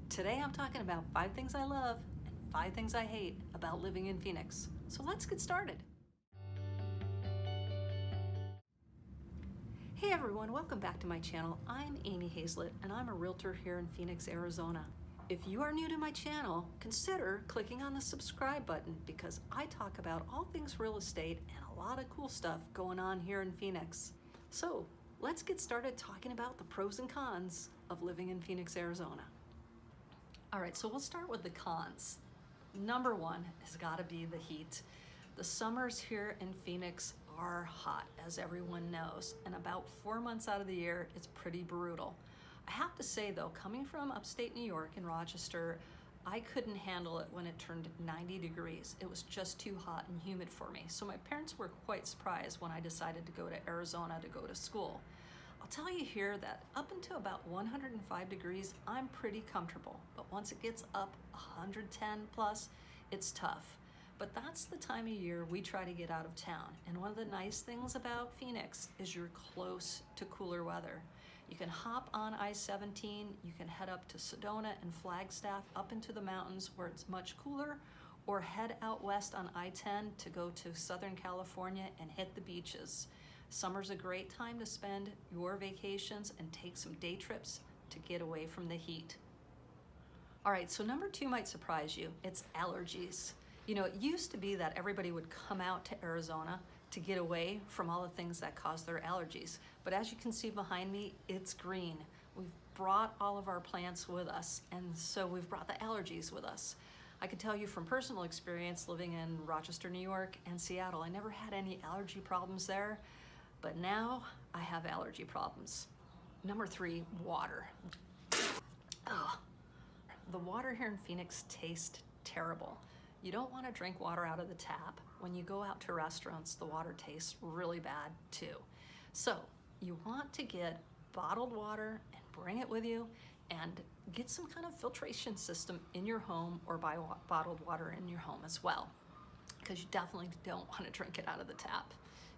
Today I'm talking about 5 things I love and 5 things I hate about living in Phoenix. So let's get started. Hey everyone, welcome back to my channel. I'm Amy Hayslett and I'm a realtor here in Phoenix, Arizona. If you are new to my channel, consider clicking on the subscribe button because I talk about all things real estate and a lot of cool stuff going on here in Phoenix. So let's get started talking about the pros and cons of living in Phoenix, Arizona. All right, so we'll start with the cons. Number one has got to be the heat. The summers here in Phoenix are hot, as everyone knows, and about 4 months out of the year, it's pretty brutal. I have to say though, coming from upstate New York in Rochester, I couldn't handle it when it turned 90 degrees. It was just too hot and humid for me. So my parents were quite surprised when I decided to go to Arizona to go to school. I'll tell you here that up until about 105 degrees, I'm pretty comfortable. But once it gets up 110 plus, it's tough. But that's the time of year we try to get out of town. And one of the nice things about Phoenix is you're close to cooler weather. You can hop on I-17, you can head up to Sedona and Flagstaff up into the mountains where it's much cooler, or head out west on I-10 to go to Southern California and hit the beaches. Summer's a great time to spend your vacations and take some day trips to get away from the heat. All right, so number two might surprise you. It's allergies. You know, it used to be that everybody would come out to Arizona to get away from all the things that cause their allergies. But as you can see behind me, it's green. We've brought all of our plants with us, and so we've brought the allergies with us. I can tell you from personal experience living in Rochester, New York and Seattle, I never had any allergy problems there, but now I have allergy problems. Number three, water. Ugh. The water here in Phoenix tastes terrible. You don't want to drink water out of the tap. When you go out to restaurants, the water tastes really bad too. So you want to get bottled water and bring it with you and get some kind of filtration system in your home or buy bottled water in your home as well, because you definitely don't want to drink it out of the tap.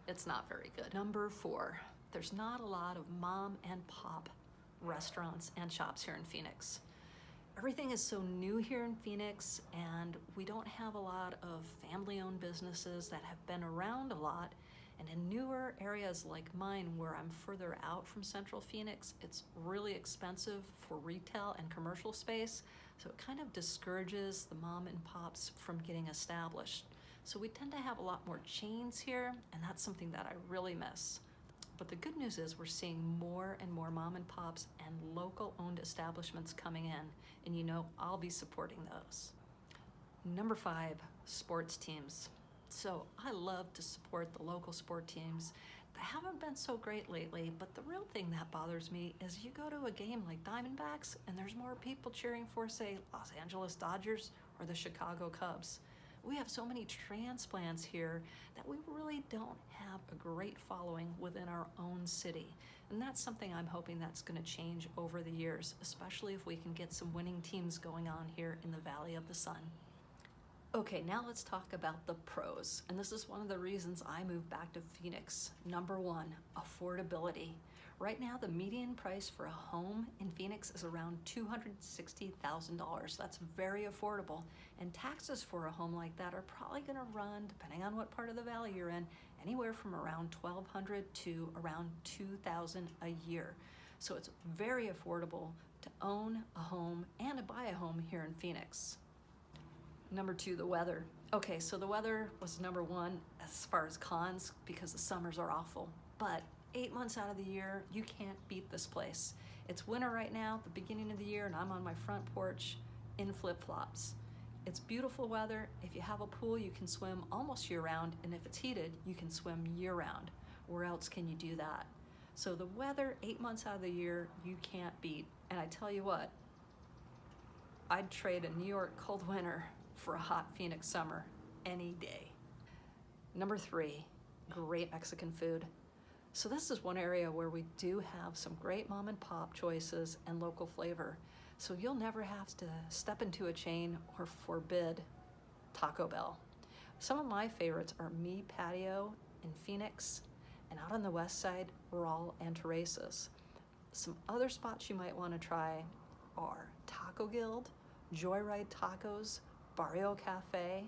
It's not very good. Number four, there's not a lot of mom and pop restaurants and shops here in Phoenix. Everything is so new here in Phoenix, and we don't have a lot of family-owned businesses that have been around a lot. And in newer areas like mine, where I'm further out from central Phoenix, it's really expensive for retail and commercial space. So it kind of discourages the mom and pops from getting established. So we tend to have a lot more chains here, and that's something that I really miss. But the good news is we're seeing more and more mom and pops and local owned establishments coming in, and you know I'll be supporting those. Number five, sports teams. So I love to support the local sport teams. They haven't been so great lately, but the real thing that bothers me is you go to a game like Diamondbacks and there's more people cheering for, say, Los Angeles Dodgers or the Chicago Cubs. We have so many transplants here that we really don't have a great following within our own city. And that's something I'm hoping that's going to change over the years, especially if we can get some winning teams going on here in the Valley of the Sun. Okay, now let's talk about the pros. And this is one of the reasons I moved back to Phoenix. Number one, affordability. Right now, the median price for a home in Phoenix is around $260,000. That's very affordable. And taxes for a home like that are probably gonna run, depending on what part of the valley you're in, anywhere from around $1,200 to around $2,000 a year. So it's very affordable to own a home and to buy a home here in Phoenix. Number two, the weather. Okay, so the weather was number one as far as cons because the summers are awful. But 8 months out of the year, you can't beat this place. It's winter right now, the beginning of the year, and I'm on my front porch in flip-flops. It's beautiful weather. If you have a pool, you can swim almost year-round, and if it's heated, you can swim year-round. Where else can you do that? So the weather, 8 months out of the year, you can't beat. And I tell you what, I'd trade a New York cold winter for a hot Phoenix summer any day. Number three, great Mexican food. So this is one area where we do have some great mom and pop choices and local flavor. So you'll never have to step into a chain or forbid Taco Bell. Some of my favorites are Mi Patio in Phoenix, and out on the west side, Raul and Teresa's. Some other spots you might want to try are Taco Taco Guild, Joyride Tacos, Barrio Cafe,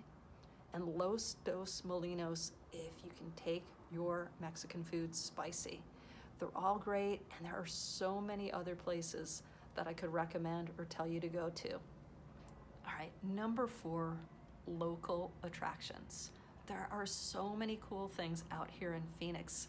and Los Dos Molinos if you can take your Mexican food spicy. They're all great, and there are so many other places that I could recommend or tell you to go to. All right, number 4, local attractions. There are so many cool things out here in Phoenix.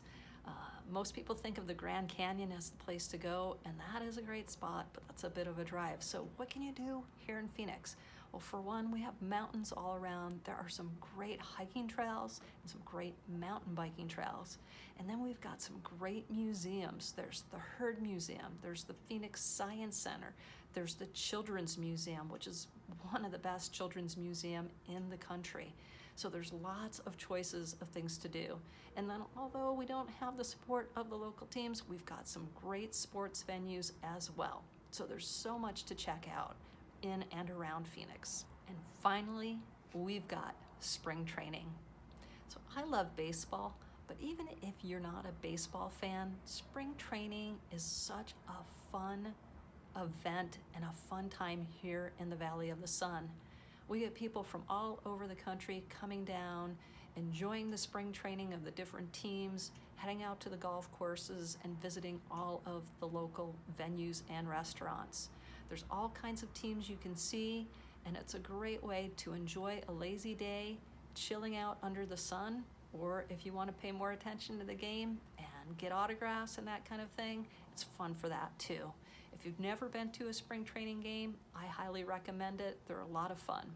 Most people think of the Grand Canyon as the place to go, and that is a great spot, but that's a bit of a drive. So what can you do here in Phoenix? Well, for one, we have mountains all around. There are some great hiking trails and some great mountain biking trails. And then we've got some great museums. There's the Herd Museum, there's the Phoenix Science Center, there's the Children's Museum, which is one of the best children's museum in the country. So there's lots of choices of things to do. And then although we don't have the support of the local teams, we've got some great sports venues as well. So there's so much to check out in and around Phoenix. And finally, we've got spring training. So I love baseball, but even if you're not a baseball fan, spring training is such a fun event and a fun time here in the Valley of the Sun. We get people from all over the country coming down, enjoying the spring training of the different teams, heading out to the golf courses and visiting all of the local venues and restaurants. There's all kinds of teams you can see, and it's a great way to enjoy a lazy day, chilling out under the sun, or if you want to pay more attention to the game and get autographs and that kind of thing, it's fun for that too. If you've never been to a spring training game, I highly recommend it. They're a lot of fun.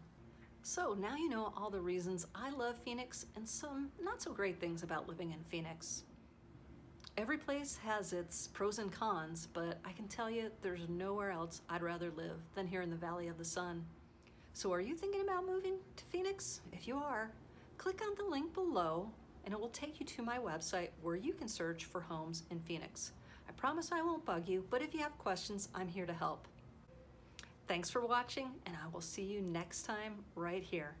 So now you know all the reasons I love Phoenix and some not so great things about living in Phoenix. Every place has its pros and cons, but I can tell you there's nowhere else I'd rather live than here in the Valley of the Sun. So are you thinking about moving to Phoenix? If you are, click on the link below and it will take you to my website where you can search for homes in Phoenix. I promise I won't bug you, but if you have questions, I'm here to help. Thanks for watching, and I will see you next time right here.